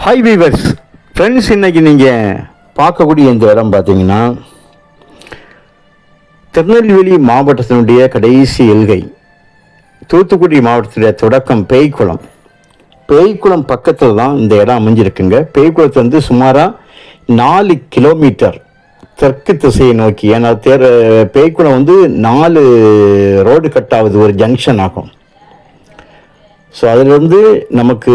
Hi viewers friends, இன்றைக்கி நீங்கள் பார்க்கக்கூடிய இந்த இடம் பார்த்தீங்கன்னா திருநெல்வேலி மாவட்டத்தினுடைய கடைசி எல்கை, தூத்துக்குடி மாவட்டத்தினுடைய தொடக்கம் பேய்க்குளம். பேய்க்குளம் பக்கத்தில் தான் இந்த இடம் அமைஞ்சிருக்குங்க. பேய்க்குளத்துலேருந்து சுமாராக 4 கிலோமீட்டர் தெற்கு திசையை நோக்கி. ஏன்னா பேய்க்குளம் 4 ரோடு கட் ஆகுது, ஒரு ஜங்ஷன் ஆகும். ஸோ அதிலிருந்து நமக்கு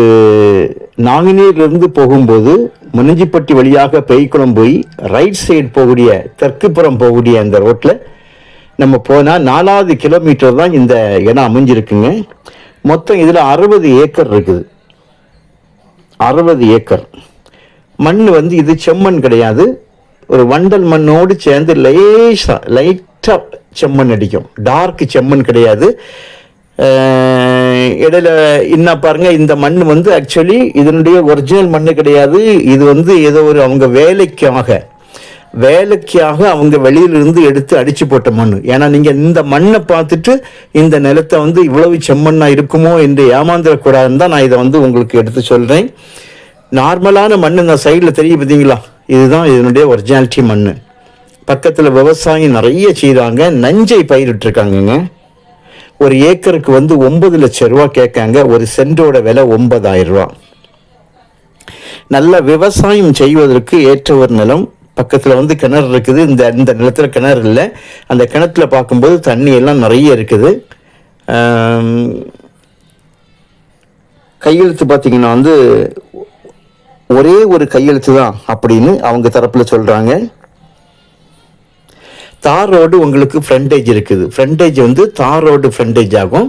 நாங்குநேரிலிருந்து போகும்போது முனஞ்சிப்பட்டி வழியாக பேய்க்குளம் போய் ரைட் சைடு போகக்கூடிய தெற்குப்புறம் போகக்கூடிய அந்த ரோட்டில் நம்ம போனால் 4வது கிலோமீட்டர் தான் இந்த இடம் அமைஞ்சிருக்குங்க. மொத்தம் இதில் 60 ஏக்கர் இருக்குது. 60 ஏக்கர் மண் இது செம்மண் கிடையாது, ஒரு வண்டல் மண்ணோடு சேர்ந்து லைட்டாக செம்மண் அடிக்கும். டார்க் செம்மண் கிடையாது. இடையில என்ன பாருங்க, இந்த மண் ஆக்சுவலி இதனுடைய ஒரிஜினல் மண் கிடையாது. இது ஏதோ ஒரு அவங்க வேலைக்காக அவங்க வெளியிலிருந்து எடுத்து அடிச்சு போட்ட மண். ஏன்னா நீங்க இந்த மண்ணை பார்த்துட்டு இந்த நிலத்தை இவ்வளவு செம்மண்ணா இருக்குமோ என்று ஏமாந்துடக்கூடாதுன்னு தான் நான் இதை உங்களுக்கு எடுத்து சொல்றேன். நார்மலான மண் இந்த சைடில் தெரியும் பார்த்தீங்களா, இதுதான் இதனுடைய ஒரிஜினாலிட்டி மண். பக்கத்தில் விவசாயம் நிறைய செய்கிறாங்க, நஞ்சை பயிரிட்டுருக்காங்கங்க. ஒரு ஏக்கருக்கு 9 லட்சம் ரூபா கேட்காங்க. ஒரு சென்டோட விலை 9,000 ரூபா. நல்ல விவசாயம் செய்வதற்கு ஏற்ற ஒரு நிலம். பக்கத்தில் கிணறு இருக்குது. இந்த நிலத்தில் கிணறு இல்லை. அந்த கிணத்துல பார்க்கும்போது தண்ணி எல்லாம் நிறைய இருக்குது. கையெழுத்து பார்த்தீங்கன்னா ஒரே ஒரு கையெழுத்து தான் அப்படின்னு அவங்க தரப்பில் சொல்கிறாங்க. தார் ரோடு உங்களுக்கு ஃப்ரண்டேஜ் இருக்குது. ஃப்ரண்டேஜ் தார் ரோடு ஃப்ரண்டேஜ் ஆகும்.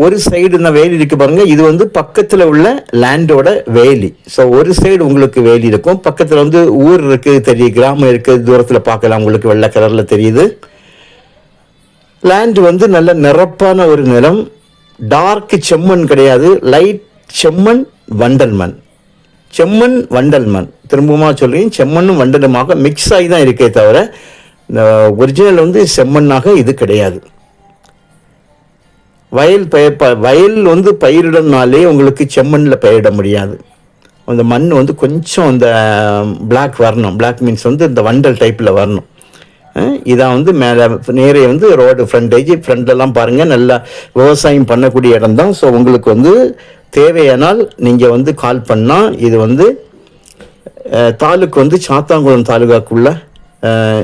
ஒரு சைடு நான் வேலி இருக்கு பாருங்க, இது பக்கத்தில் உள்ள லேண்டோட வேலி. ஸோ ஒரு சைடு உங்களுக்கு வேலி இருக்கும், பக்கத்தில் ஊர் இருக்குது, தெரியும், கிராமம் இருக்குது, தூரத்தில் பார்க்கலாம், உங்களுக்கு வெள்ளை கலரில் தெரியுது. லேண்டு நல்ல நிரப்பான ஒரு நிலம். டார்க் செம்மண் கிடையாது, லைட் செம்மண், வண்டல் மண். செம்மண் வண்டல் மண், திரும்பமா சொல்றேன், செம்மண்ணும் வண்டலுமாக மிக்ஸ் ஆகி தான் இருக்கே தவிர ஒரிஜினல் செம்மண்ணாக இது கிடையாது. வயல் பயிரிடனாலே உங்களுக்கு செம்மண்ணில் பயிரிட முடியாது. அந்த மண் கொஞ்சம் அந்த பிளாக் வரணும். பிளாக் மீன்ஸ் இந்த வண்டல் டைப்பில் வரணும். இதான் மேலே நேரே ரோடு ஃப்ரண்டெல்லாம் பாருங்கள், நல்லா விவசாயம் பண்ணக்கூடிய இடம் தான். ஸோ உங்களுக்கு தேவையானால் நீங்கள் கால் பண்ணால், இது தாலுக்கு சாத்தாங்குளம் தாலுகாக்குள்ள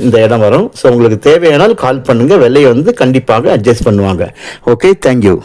இந்த இடம் வரும். ஸோ உங்களுக்கு தேவையானால் கால் பண்ணுங்கள், விலையை கண்டிப்பாக அட்ஜஸ்ட் பண்ணுவாங்க. Okay, thank you.